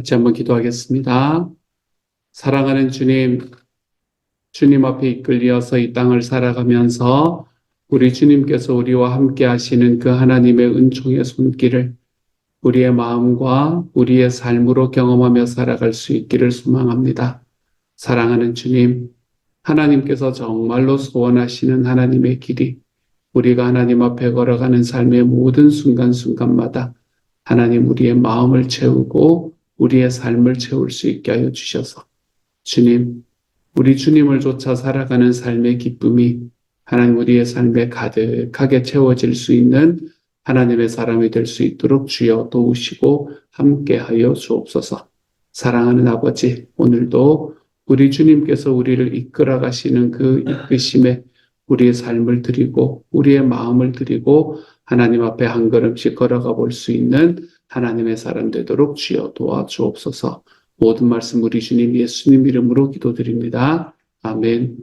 같이 한번 기도하겠습니다. 사랑하는 주님, 주님 앞에 이끌려서 이 땅을 살아가면서 우리 주님께서 우리와 함께 하시는 그 하나님의 은총의 손길을 우리의 마음과 우리의 삶으로 경험하며 살아갈 수 있기를 소망합니다. 사랑하는 주님, 하나님께서 정말로 소원하시는 하나님의 길이 우리가 하나님 앞에 걸어가는 삶의 모든 순간순간마다 하나님 우리의 마음을 채우고 우리의 삶을 채울 수 있게 하여 주셔서 주님, 우리 주님을 쫓아 살아가는 삶의 기쁨이 하나님 우리의 삶에 가득하게 채워질 수 있는 하나님의 사람이 될 수 있도록 주여 도우시고 함께하여 주옵소서. 사랑하는 아버지, 오늘도 우리 주님께서 우리를 이끌어 가시는 그 이끄심에 우리의 삶을 드리고 우리의 마음을 드리고 하나님 앞에 한 걸음씩 걸어가 볼 수 있는 하나님의 사람 되도록 주여 도와주옵소서. 모든 말씀 우리 주님 예수님 이름으로 기도드립니다. 아멘.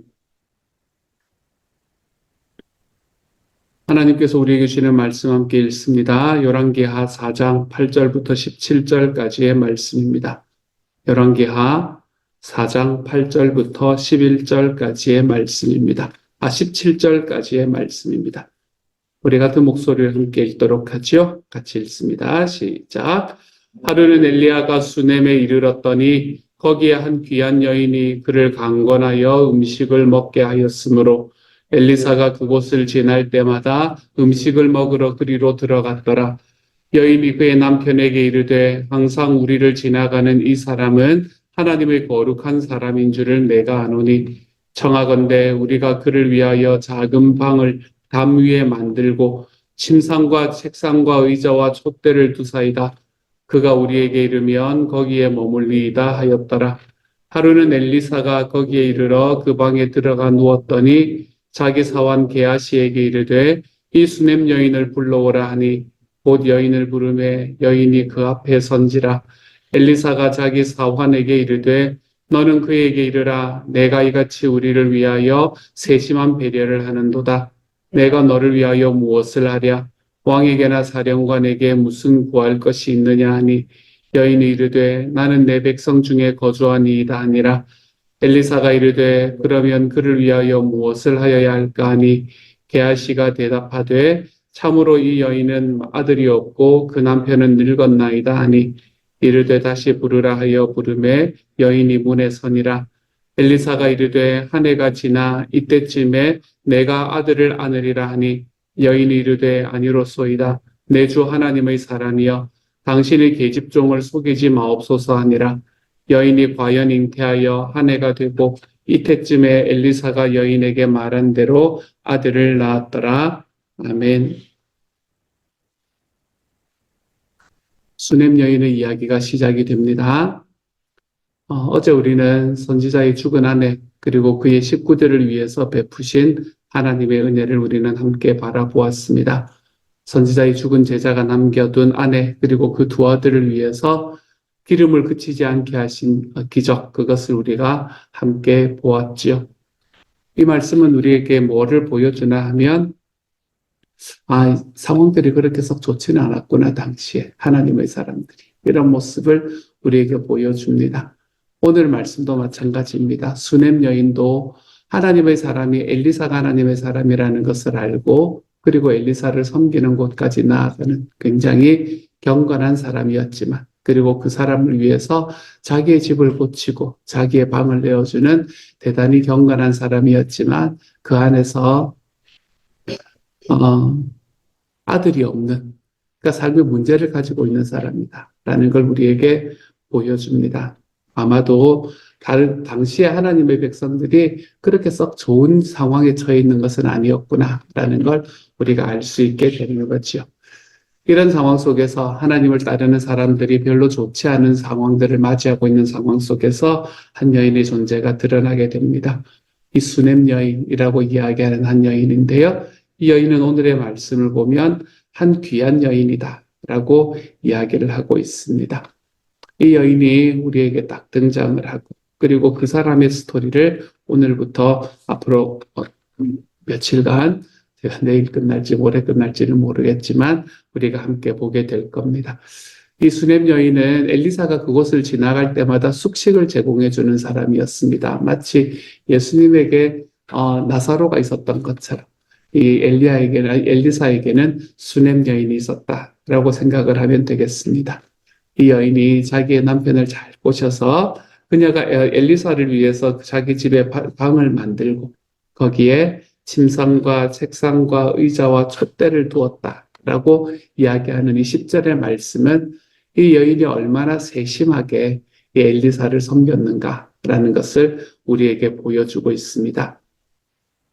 하나님께서 우리에게 주시는 말씀 함께 읽습니다. 열왕기하 4장 8절부터 17절까지의 말씀입니다. 열왕기하 4장 8절부터 11절까지의 말씀입니다. 17절까지의 말씀입니다. 우리 같은 목소리를 함께 읽도록 하죠. 같이 읽습니다. 시작. 하루는 엘리야가 수넴에 이르렀더니 거기에 한 귀한 여인이 그를 강권하여 음식을 먹게 하였으므로 엘리사가 그곳을 지날 때마다 음식을 먹으러 그리로 들어갔더라. 여인이 그의 남편에게 이르되 항상 우리를 지나가는 이 사람은 하나님의 거룩한 사람인 줄을 내가 아노니 청하건대 우리가 그를 위하여 작은 방을 담 위에 만들고 침상과 책상과 의자와 촛대를 두사이다. 그가 우리에게 이르면 거기에 머물리이다 하였더라. 하루는 엘리사가 거기에 이르러 그 방에 들어가 누웠더니 자기 사환 게하시에게 이르되 이 수넴 여인을 불러오라 하니 곧 여인을 부르매 여인이 그 앞에 선지라. 엘리사가 자기 사환에게 이르되 너는 그에게 이르라. 내가 이같이 우리를 위하여 세심한 배려를 하는도다. 내가 너를 위하여 무엇을 하랴? 왕에게나 사령관에게 무슨 구할 것이 있느냐 하니 여인이 이르되 나는 내 백성 중에 거주하니이다 하니라. 엘리사가 이르되 그러면 그를 위하여 무엇을 하여야 할까 하니 게하시가 대답하되 참으로 이 여인은 아들이 없고 그 남편은 늙었나이다 하니 이르되 다시 부르라 하여 부르매 여인이 문에 서니라. 엘리사가 이르되 한 해가 지나 이때쯤에 내가 아들을 안으리라 하니 여인이 이르되 아니로소이다. 내 주 하나님의 사람이여 당신의 계집종을 속이지 마옵소서 하니라. 여인이 과연 잉태하여 한 해가 되고 이때쯤에 엘리사가 여인에게 말한 대로 아들을 낳았더라. 아멘. 수넴 여인의 이야기가 시작이 됩니다. 어제 우리는 선지자의 죽은 아내 그리고 그의 식구들을 위해서 베푸신 하나님의 은혜를 우리는 함께 바라보았습니다. 선지자의 죽은 제자가 남겨둔 아내 그리고 그 두 아들을 위해서 기름을 그치지 않게 하신 기적, 그것을 우리가 함께 보았지요. 이 말씀은 우리에게 뭐를 보여주나 하면 상황들이 그렇게 썩 좋지는 않았구나 당시에 하나님의 사람들이 이런 모습을 우리에게 보여줍니다. 오늘 말씀도 마찬가지입니다. 수넴 여인도 하나님의 사람이 엘리사가 하나님의 사람이라는 것을 알고 그리고 엘리사를 섬기는 곳까지 나아가는 굉장히 경건한 사람이었지만 그리고 그 사람을 위해서 자기의 집을 고치고 자기의 방을 내어주는 대단히 경건한 사람이었지만 그 안에서 아들이 없는 그러니까 삶의 문제를 가지고 있는 사람이다 라는 걸 우리에게 보여줍니다. 아마도 당시에 하나님의 백성들이 그렇게 썩 좋은 상황에 처해 있는 것은 아니었구나라는 걸 우리가 알 수 있게 되는 거지요. 이런 상황 속에서 하나님을 따르는 사람들이 별로 좋지 않은 상황들을 맞이하고 있는 상황 속에서 한 여인의 존재가 드러나게 됩니다. 이 수넴 여인이라고 이야기하는 한 여인인데요. 이 여인은 오늘의 말씀을 보면 한 귀한 여인이다 라고 이야기를 하고 있습니다. 이 여인이 우리에게 딱 등장을 하고 그리고 그 사람의 스토리를 오늘부터 앞으로 며칠간 제가 내일 끝날지 모레 끝날지는 모르겠지만 우리가 함께 보게 될 겁니다. 이 수넴 여인은 엘리사가 그곳을 지나갈 때마다 숙식을 제공해 주는 사람이었습니다. 마치 예수님에게 나사로가 있었던 것처럼 이 엘리사에게는 수넴 여인이 있었다라고 생각을 하면 되겠습니다. 이 여인이 자기의 남편을 잘 꼬셔서 그녀가 엘리사를 위해서 자기 집에 방을 만들고 거기에 침상과 책상과 의자와 촛대를 두었다라고 이야기하는 이 10절의 말씀은 이 여인이 얼마나 세심하게 이 엘리사를 섬겼는가라는 것을 우리에게 보여주고 있습니다.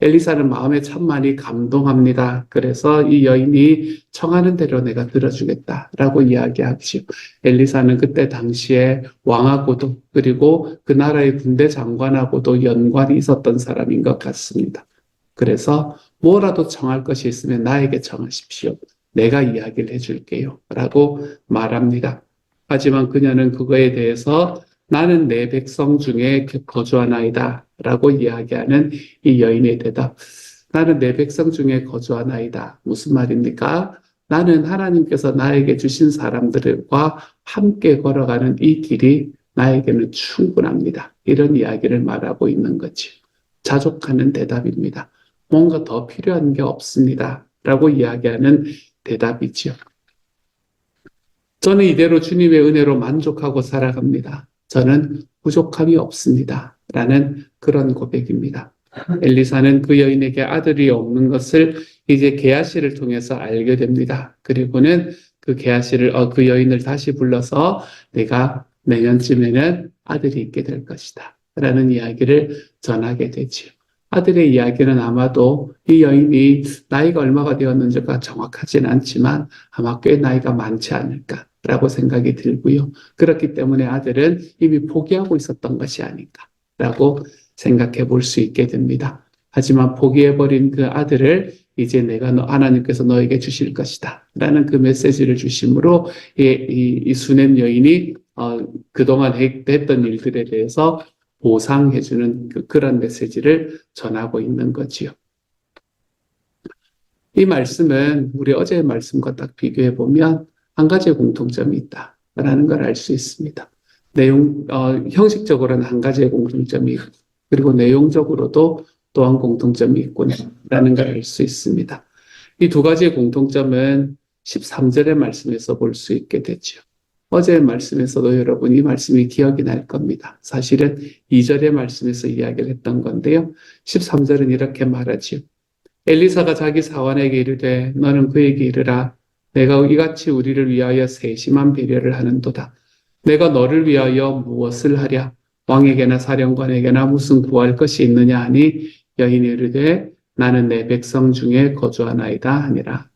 엘리사는 마음에 참 많이 감동합니다. 그래서 이 여인이 청하는 대로 내가 들어주겠다라고 이야기하지요. 엘리사는 그때 당시에 왕하고도 그리고 그 나라의 군대 장관하고도 연관이 있었던 사람인 것 같습니다. 그래서 뭐라도 청할 것이 있으면 나에게 청하십시오. 내가 이야기를 해줄게요. 라고 말합니다. 하지만 그녀는 그거에 대해서 나는 내 백성 중에 거주하나이다. 라고 이야기하는 이 여인의 대답. 나는 내 백성 중에 거주하나이다. 무슨 말입니까? 나는 하나님께서 나에게 주신 사람들과 함께 걸어가는 이 길이 나에게는 충분합니다. 이런 이야기를 말하고 있는 거지. 자족하는 대답입니다. 뭔가 더 필요한 게 없습니다. 라고 이야기하는 대답이지요. 저는 이대로 주님의 은혜로 만족하고 살아갑니다. 저는 부족함이 없습니다. 라는 그런 고백입니다. 엘리사는 그 여인에게 아들이 없는 것을 이제 게하시를 통해서 알게 됩니다. 그리고는 그 여인을 다시 불러서 내가 내년쯤에는 아들이 있게 될 것이다. 라는 이야기를 전하게 되지요. 아들의 이야기는 아마도 이 여인이 나이가 얼마가 되었는지가 정확하진 않지만 아마 꽤 나이가 많지 않을까라고 생각이 들고요. 그렇기 때문에 아들은 이미 포기하고 있었던 것이 아닌가라고 생각해 볼 수 있게 됩니다. 하지만 포기해버린 그 아들을 이제 하나님께서 너에게 주실 것이다 라는 그 메시지를 주심으로 이 수넴 여인이 그동안 했던 일들에 대해서 보상해주는 그런 메시지를 전하고 있는 거지요. 이 말씀은 우리 어제의 말씀과 딱 비교해 보면 한 가지의 공통점이 있다라는 걸 알 수 있습니다. 형식적으로는 한 가지의 공통점이 있고, 그리고 내용적으로도 또한 공통점이 있구나라는 걸 알 수 있습니다. 이 두 가지의 공통점은 13절의 말씀에서 볼 수 있게 되죠. 어제의 말씀에서도 여러분 이 말씀이 기억이 날 겁니다. 사실은 2절의 말씀에서 이야기를 했던 건데요. 13절은 이렇게 말하지요. 엘리사가 자기 사환에게 이르되 너는 그에게 이르라. 내가 이같이 우리를 위하여 세심한 배려를 하는도다. 내가 너를 위하여 무엇을 하랴? 왕에게나 사령관에게나 무슨 구할 것이 있느냐 하니 여인이 이르되 나는 내 백성 중에 거주하나이다 하니라.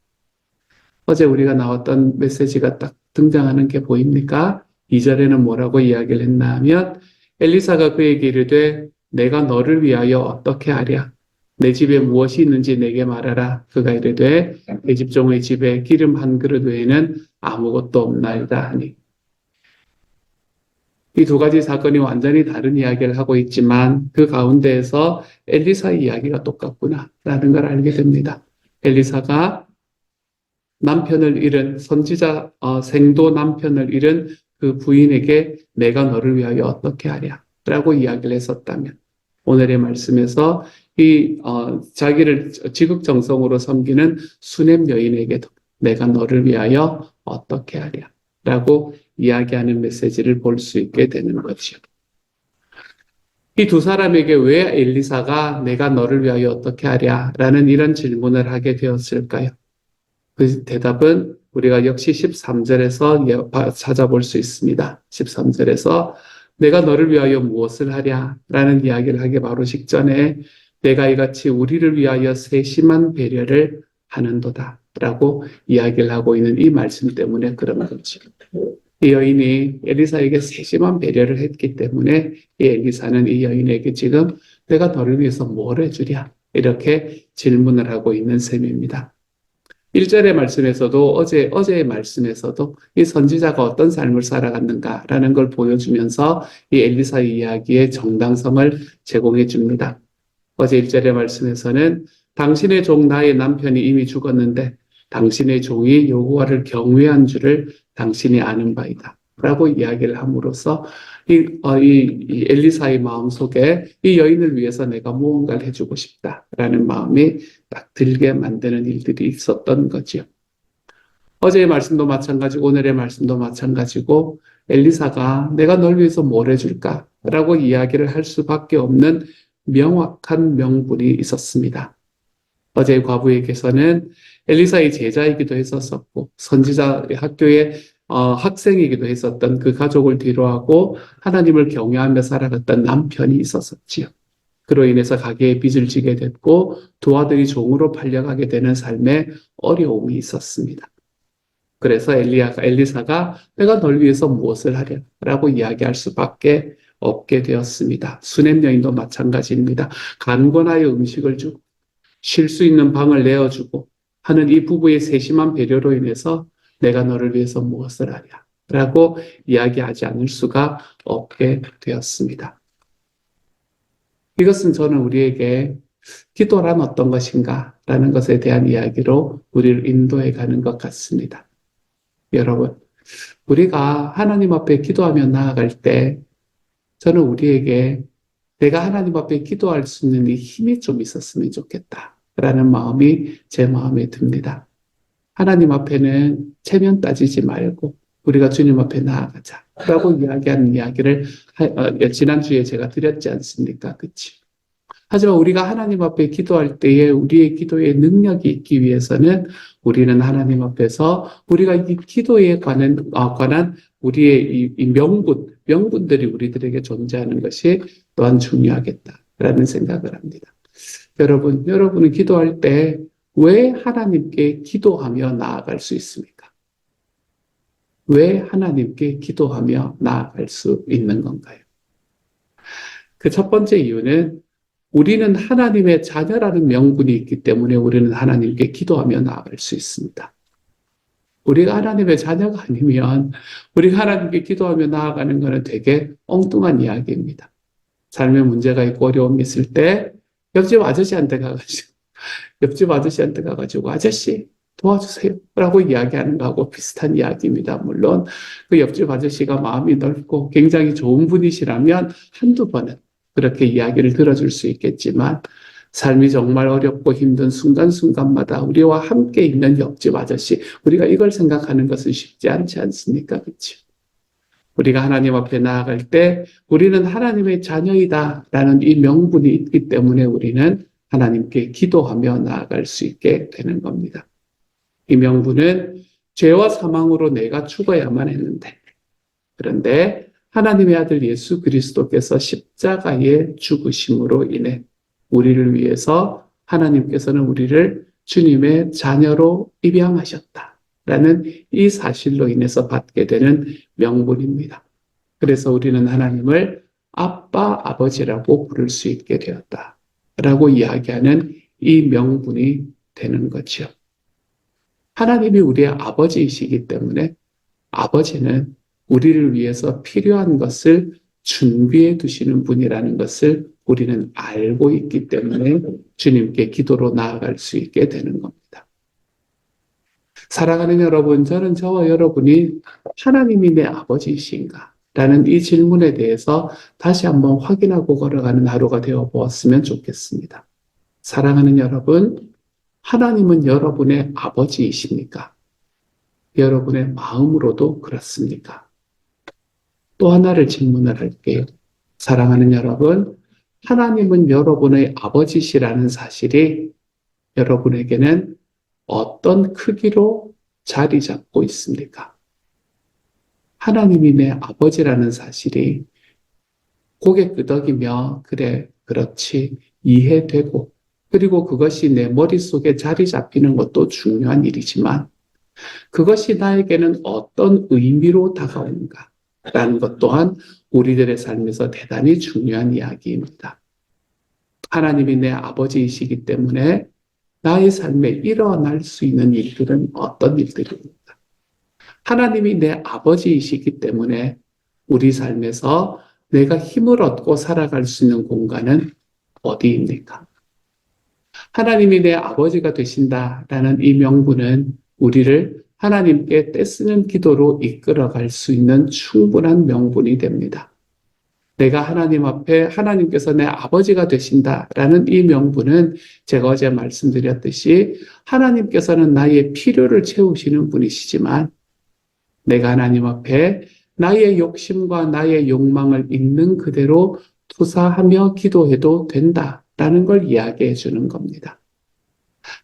어제 우리가 나왔던 메시지가 딱 등장하는 게 보입니까? 2절에는 뭐라고 이야기를 했나 하면 엘리사가 그에게 이르되 내가 너를 위하여 어떻게 하랴? 내 집에 무엇이 있는지 내게 말하라. 그가 이르되 내 집종의 집에 기름 한 그릇 외에는 아무것도 없나이다 하니. 이 두 가지 사건이 완전히 다른 이야기를 하고 있지만 그 가운데에서 엘리사의 이야기가 똑같구나라는 걸 알게 됩니다. 엘리사가 남편을 잃은 선지자 생도 남편을 잃은 그 부인에게 내가 너를 위하여 어떻게 하랴 라고 이야기를 했었다면 오늘의 말씀에서 자기를 지극정성으로 섬기는 수넴 여인에게도 내가 너를 위하여 어떻게 하랴 라고 이야기하는 메시지를 볼 수 있게 되는 거죠. 이 두 사람에게 왜 엘리사가 내가 너를 위하여 어떻게 하랴 라는 이런 질문을 하게 되었을까요? 그 대답은 우리가 역시 13절에서 찾아볼 수 있습니다. 13절에서 내가 너를 위하여 무엇을 하랴 라는 이야기를 하기 바로 직전에 내가 이같이 우리를 위하여 세심한 배려를 하는도다 라고 이야기를 하고 있는 이 말씀 때문에 그런 거죠. 이 여인이 엘리사에게 세심한 배려를 했기 때문에 이 엘리사는 이 여인에게 지금 내가 너를 위해서 뭘 해주랴 이렇게 질문을 하고 있는 셈입니다. 1절의 말씀에서도 어제의 말씀에서도 이 선지자가 어떤 삶을 살아갔는가라는 걸 보여주면서 이 엘리사의 이야기의 정당성을 제공해 줍니다. 어제 1절의 말씀에서는 당신의 종 나의 남편이 이미 죽었는데 당신의 종이 여호와를 경외한 줄을 당신이 아는 바이다. 라고 이야기를 함으로써 이 엘리사의 마음속에 이 여인을 위해서 내가 무언가를 해주고 싶다라는 마음이 딱 들게 만드는 일들이 있었던 거지요. 어제의 말씀도 마찬가지고 오늘의 말씀도 마찬가지고 엘리사가 내가 널 위해서 뭘 해줄까? 라고 이야기를 할 수밖에 없는 명확한 명분이 있었습니다. 어제 과부에게서는 엘리사의 제자이기도 했었고 선지자 학교의 학생이기도 했었던 그 가족을 뒤로하고 하나님을 경외하며 살아갔던 남편이 있었지요. 그로 인해서 가게에 빚을 지게 됐고 두 아들이 종으로 팔려가게 되는 삶에 어려움이 있었습니다. 그래서 엘리사가 내가 널 위해서 무엇을 하랴? 라고 이야기할 수밖에 없게 되었습니다. 수넴 여인도 마찬가지입니다. 간권하여 음식을 주고 쉴 수 있는 방을 내어주고 하는 이 부부의 세심한 배려로 인해서 내가 너를 위해서 무엇을 하랴? 라고 이야기하지 않을 수가 없게 되었습니다. 이것은 저는 우리에게 기도란 어떤 것인가? 라는 것에 대한 이야기로 우리를 인도해 가는 것 같습니다. 여러분, 우리가 하나님 앞에 기도하며 나아갈 때 저는 우리에게 내가 하나님 앞에 기도할 수 있는 이 힘이 좀 있었으면 좋겠다라는 마음이 제 마음에 듭니다. 하나님 앞에는 체면 따지지 말고 우리가 주님 앞에 나아가자라고 이야기하는 이야기를 지난주에 제가 드렸지 않습니까? 그치? 하지만 우리가 하나님 앞에 기도할 때에 우리의 기도에 능력이 있기 위해서는 우리는 하나님 앞에서 우리가 이 기도에 관한 우리의 이 명분들이 우리들에게 존재하는 것이 또한 중요하겠다라는 생각을 합니다. 여러분은 기도할 때 왜 하나님께 기도하며 나아갈 수 있습니까? 왜 하나님께 기도하며 나아갈 수 있는 건가요? 그 첫 번째 이유는 우리는 하나님의 자녀라는 명분이 있기 때문에 우리는 하나님께 기도하며 나아갈 수 있습니다. 우리가 하나님의 자녀가 아니면 우리가 하나님께 기도하며 나아가는 것은 되게 엉뚱한 이야기입니다. 삶에 문제가 있고 어려움이 있을 때 옆집 아저씨한테 가가지고 아저씨 도와주세요 라고 이야기하는 거하고 비슷한 이야기입니다. 물론 그 옆집 아저씨가 마음이 넓고 굉장히 좋은 분이시라면 한두 번은 그렇게 이야기를 들어줄 수 있겠지만 삶이 정말 어렵고 힘든 순간순간마다 우리와 함께 있는 옆집 아저씨, 우리가 이걸 생각하는 것은 쉽지 않지 않습니까? 그렇죠? 우리가 하나님 앞에 나아갈 때 우리는 하나님의 자녀이다라는 이 명분이 있기 때문에 우리는 하나님께 기도하며 나아갈 수 있게 되는 겁니다. 이 명분은 죄와 사망으로 내가 죽어야만 했는데 그런데 하나님의 아들 예수 그리스도께서 십자가에 죽으심으로 인해 우리를 위해서 하나님께서는 우리를 주님의 자녀로 입양하셨다라는 이 사실로 인해서 받게 되는 명분입니다. 그래서 우리는 하나님을 아빠, 아버지라고 부를 수 있게 되었다라고 이야기하는 이 명분이 되는 거죠. 하나님이 우리의 아버지이시기 때문에 아버지는 우리를 위해서 필요한 것을 준비해 두시는 분이라는 것을 우리는 알고 있기 때문에 주님께 기도로 나아갈 수 있게 되는 겁니다. 사랑하는 여러분, 저는 저와 여러분이 하나님이 내 아버지이신가? 라는 이 질문에 대해서 다시 한번 확인하고 걸어가는 하루가 되어 보았으면 좋겠습니다. 사랑하는 여러분, 하나님은 여러분의 아버지이십니까? 여러분의 마음으로도 그렇습니까? 또 하나를 질문을 할게요. 사랑하는 여러분, 하나님은 여러분의 아버지시라는 사실이 여러분에게는 어떤 크기로 자리 잡고 있습니까? 하나님이 내 아버지라는 사실이 고개 끄덕이며 그래, 그렇지, 이해되고 그리고 그것이 내 머릿속에 자리 잡히는 것도 중요한 일이지만 그것이 나에게는 어떤 의미로 다가오는가 라는 것 또한 우리들의 삶에서 대단히 중요한 이야기입니다. 하나님이 내 아버지이시기 때문에 나의 삶에 일어날 수 있는 일들은 어떤 일들입니까? 하나님이 내 아버지이시기 때문에 우리 삶에서 내가 힘을 얻고 살아갈 수 있는 공간은 어디입니까? 하나님이 내 아버지가 되신다라는 이 명분은 우리를 하나님께 떼쓰는 기도로 이끌어갈 수 있는 충분한 명분이 됩니다. 내가 하나님 앞에 하나님께서 내 아버지가 되신다라는 이 명분은 제가 어제 말씀드렸듯이 하나님께서는 나의 필요를 채우시는 분이시지만 내가 하나님 앞에 나의 욕심과 나의 욕망을 있는 그대로 투사하며 기도해도 된다라는 걸 이야기해 주는 겁니다.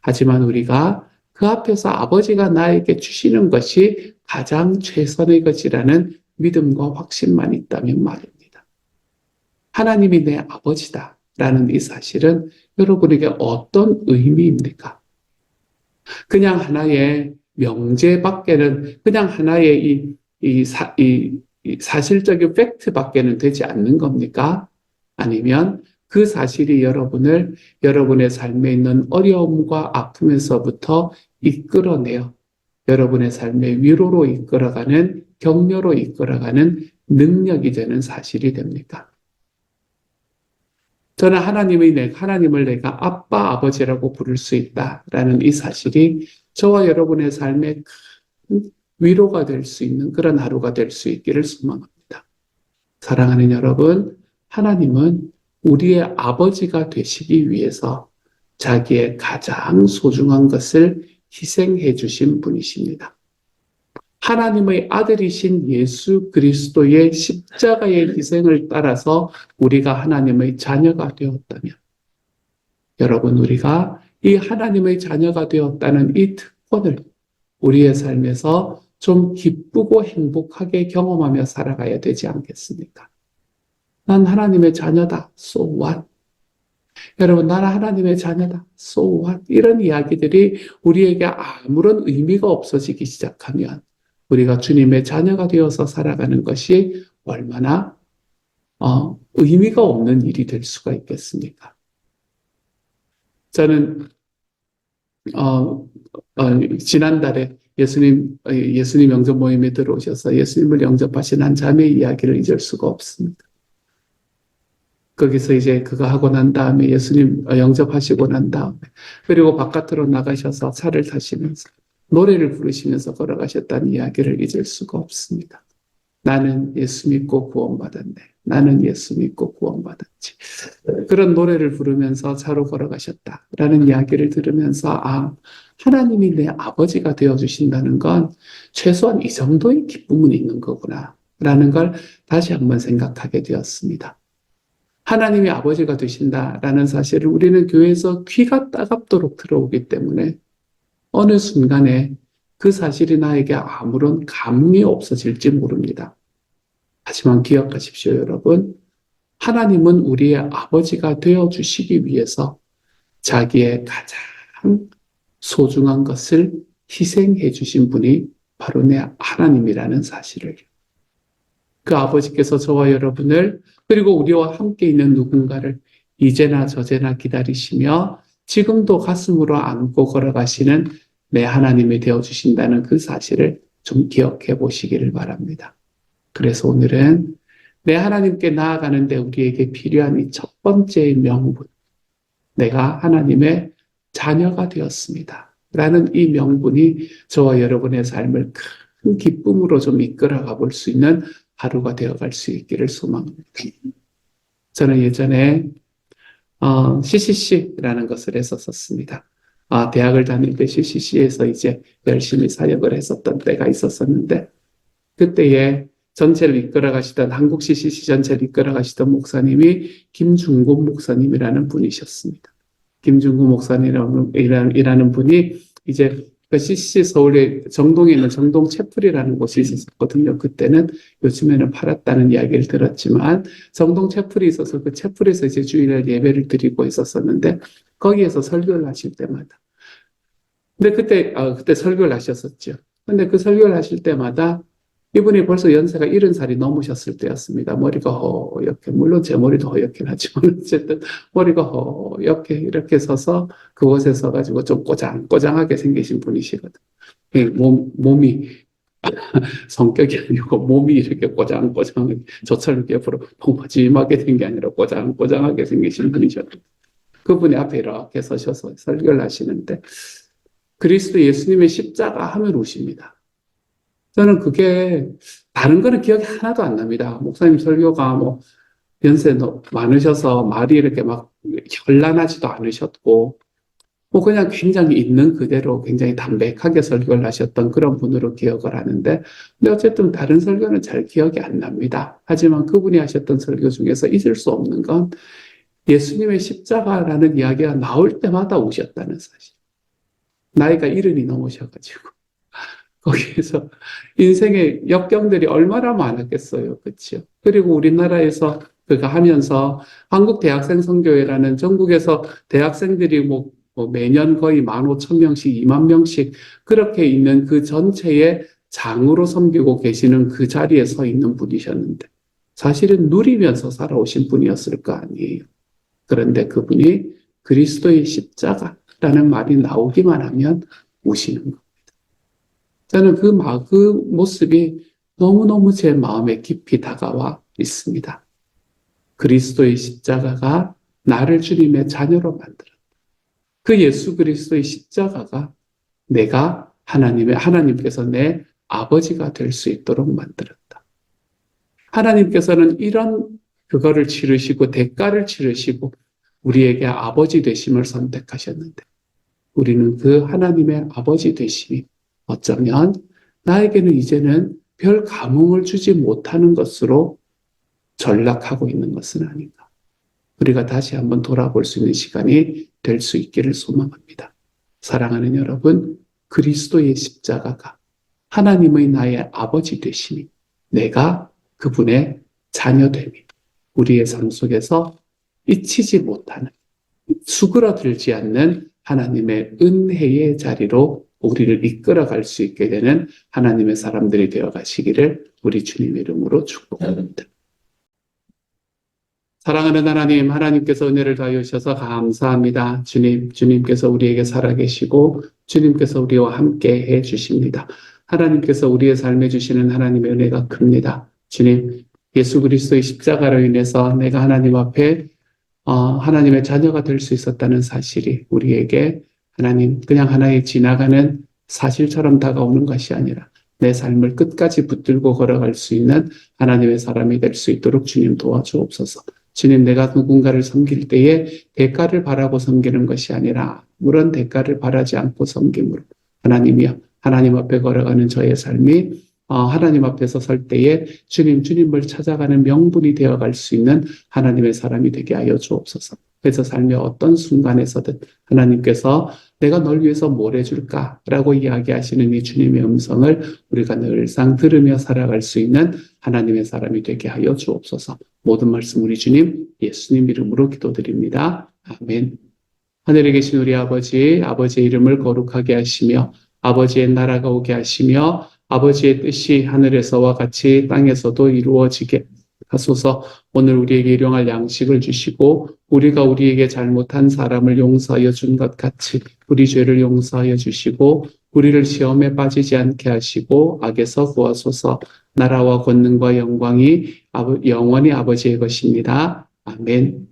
하지만 우리가 그 앞에서 아버지가 나에게 주시는 것이 가장 최선의 것이라는 믿음과 확신만 있다면 말입니다. 하나님이 내 아버지다라는 이 사실은 여러분에게 어떤 의미입니까? 그냥 하나의 명제밖에는, 그냥 하나의 이 사실적인 팩트밖에는 되지 않는 겁니까? 아니면 그 사실이 여러분의 삶에 있는 어려움과 아픔에서부터 이끌어내어 여러분의 삶의 위로로 이끌어가는, 격려로 이끌어가는 능력이 되는 사실이 됩니까? 저는 하나님을 내가 아빠, 아버지라고 부를 수 있다라는 이 사실이 저와 여러분의 삶에 큰 위로가 될 수 있는 그런 하루가 될 수 있기를 소망합니다. 사랑하는 여러분, 하나님은 우리의 아버지가 되시기 위해서 자기의 가장 소중한 것을 희생해 주신 분이십니다. 하나님의 아들이신 예수 그리스도의 십자가의 희생을 따라서 우리가 하나님의 자녀가 되었다면, 여러분, 우리가 이 하나님의 자녀가 되었다는 이 특권을 우리의 삶에서 좀 기쁘고 행복하게 경험하며 살아가야 되지 않겠습니까? 난 하나님의 자녀다. So what? 여러분, 나는 하나님의 자녀다. So what? 이런 이야기들이 우리에게 아무런 의미가 없어지기 시작하면 우리가 주님의 자녀가 되어서 살아가는 것이 얼마나 의미가 없는 일이 될 수가 있겠습니까? 저는 지난달에 예수님 영접 모임에 들어오셔서 예수님을 영접하신 한 자매의 이야기를 잊을 수가 없습니다. 거기서 이제 그거 하고 난 다음에 예수님 영접하시고 난 다음에 그리고 바깥으로 나가셔서 차를 타시면서 노래를 부르시면서 걸어가셨다는 이야기를 잊을 수가 없습니다. 나는 예수 믿고 구원받았네. 나는 예수 믿고 구원받았지. 그런 노래를 부르면서 차로 걸어가셨다라는 이야기를 들으면서 하나님이 내 아버지가 되어주신다는 건 최소한 이 정도의 기쁨은 있는 거구나 라는 걸 다시 한번 생각하게 되었습니다. 하나님이 아버지가 되신다라는 사실을 우리는 교회에서 귀가 따갑도록 들어오기 때문에 어느 순간에 그 사실이 나에게 아무런 감흥이 없어질지 모릅니다. 하지만 기억하십시오, 여러분. 하나님은 우리의 아버지가 되어주시기 위해서 자기의 가장 소중한 것을 희생해 주신 분이 바로 내 하나님이라는 사실을, 그 아버지께서 저와 여러분을 그리고 우리와 함께 있는 누군가를 이제나 저제나 기다리시며 지금도 가슴으로 안고 걸어가시는 내 하나님이 되어주신다는 그 사실을 좀 기억해 보시기를 바랍니다. 그래서 오늘은 내 하나님께 나아가는데 우리에게 필요한 이 첫 번째 명분, 내가 하나님의 자녀가 되었습니다 라는 이 명분이 저와 여러분의 삶을 큰 기쁨으로 좀 이끌어가 볼 수 있는 하루가 되어갈 수 있기를 소망합니다. 저는 예전에 CCC라는 것을 했었습니다. 대학을 다닐 때 CCC에서 이제 열심히 사역을 했었던 때가 있었는데, 그때에 전체를 이끌어 가시던, 한국 CCC 전체를 이끌어 가시던 목사님이 김중곤 목사님이라는 분이셨습니다. 김중곤 목사님이라는 분이 이제 그 CCC 서울에 정동에 있는 정동 채플이라는 곳이 있었거든요. 그때는, 요즘에는 팔았다는 이야기를 들었지만 정동 채플이 있어서 그 채플에서 이제 주일날 예배를 드리고 있었는데, 거기에서 설교를 하실 때마다, 근데 그때 설교를 하셨었죠. 근데 그 설교를 하실 때마다 이분이 벌써 연세가 70살이 넘으셨을 때였습니다. 머리가 허옇게, 물론 제 머리도 허옇긴 하지만 어쨌든 머리가 허옇게 이렇게 서서 그곳에 서가지고 좀 꼬장꼬장하게 생기신 분이시거든. 몸이 성격이 아니고 몸이 이렇게 꼬장꼬장하게, 저처럼 옆으로 펑퍼짐하게 된 게 아니라 꼬장꼬장하게 생기신 분이셨거든. 그분이 앞에 이렇게 서셔서 설교를 하시는데 그리스도 예수님의 십자가 하면 우십니다. 저는 그게 다른 거는 기억이 하나도 안 납니다. 목사님 설교가 뭐 연세 많으셔서 말이 이렇게 막 현란하지도 않으셨고 뭐 그냥 굉장히 있는 그대로 굉장히 담백하게 설교를 하셨던 그런 분으로 기억을 하는데 근데 어쨌든 다른 설교는 잘 기억이 안 납니다. 하지만 그분이 하셨던 설교 중에서 잊을 수 없는 건 예수님의 십자가라는 이야기가 나올 때마다 우셨다는 사실. 나이가 70이 넘으셔가지고 거기에서 인생의 역경들이 얼마나 많았겠어요. 그렇죠? 그리고 우리나라에서 그가 하면서 한국 대학생 선교회라는 전국에서 대학생들이 뭐 매년 거의 15,000명씩, 2만 명씩 그렇게 있는 그 전체의 장으로 섬기고 계시는 그 자리에 서 있는 분이셨는데 사실은 누리면서 살아오신 분이었을 거 아니에요. 그런데 그분이 그리스도의 십자가라는 말이 나오기만 하면 우시는 거예요. 저는 그 모습이 너무너무 제 마음에 깊이 다가와 있습니다. 그리스도의 십자가가 나를 주님의 자녀로 만들었다. 그 예수 그리스도의 십자가가 내가 하나님께서 내 아버지가 될 수 있도록 만들었다. 하나님께서는 이런 그거를 치르시고 대가를 치르시고 우리에게 아버지 되심을 선택하셨는데 우리는 그 하나님의 아버지 되심이 어쩌면 나에게는 이제는 별 감흥을 주지 못하는 것으로 전락하고 있는 것은 아닌가. 우리가 다시 한번 돌아볼 수 있는 시간이 될 수 있기를 소망합니다. 사랑하는 여러분, 그리스도의 십자가가 하나님의 나의 아버지 되심이 내가 그분의 자녀됨이 우리의 삶 속에서 잊히지 못하는 수그러들지 않는 하나님의 은혜의 자리로 우리를 이끌어갈 수 있게 되는 하나님의 사람들이 되어 가시기를 우리 주님의 이름으로 축복합니다. 사랑하는 하나님, 하나님께서 은혜를 더하여 주셔서 감사합니다. 주님께서 우리에게 살아계시고 주님께서 우리와 함께 해 주십니다. 하나님께서 우리의 삶에 주시는 하나님의 은혜가 큽니다. 주님, 예수 그리스도의 십자가로 인해서 내가 하나님 앞에 하나님의 자녀가 될 수 있었다는 사실이 우리에게 하나님 그냥 하나의 지나가는 사실처럼 다가오는 것이 아니라 내 삶을 끝까지 붙들고 걸어갈 수 있는 하나님의 사람이 될 수 있도록 주님 도와주옵소서. 주님, 내가 누군가를 섬길 때에 대가를 바라고 섬기는 것이 아니라 아무런 대가를 바라지 않고 섬김으로 하나님이여 하나님 앞에 걸어가는 저의 삶이 하나님 앞에서 설 때에 주님을 찾아가는 명분이 되어갈 수 있는 하나님의 사람이 되게 하여 주옵소서. 그래서 삶의 어떤 순간에서든 하나님께서 내가 널 위해서 뭘 해줄까라고 이야기하시는 이 주님의 음성을 우리가 늘상 들으며 살아갈 수 있는 하나님의 사람이 되게 하여 주옵소서. 모든 말씀 우리 주님 예수님 이름으로 기도드립니다. 아멘. 하늘에 계신 우리 아버지의 이름을 거룩하게 하시며 아버지의 나라가 오게 하시며 아버지의 뜻이 하늘에서와 같이 땅에서도 이루어지게 하소서. 오늘 우리에게 일용할 양식을 주시고 우리가 우리에게 잘못한 사람을 용서하여 준 것 같이 우리 죄를 용서하여 주시고 우리를 시험에 빠지지 않게 하시고 악에서 구하소서. 나라와 권능과 영광이 영원히 아버지의 것입니다. 아멘.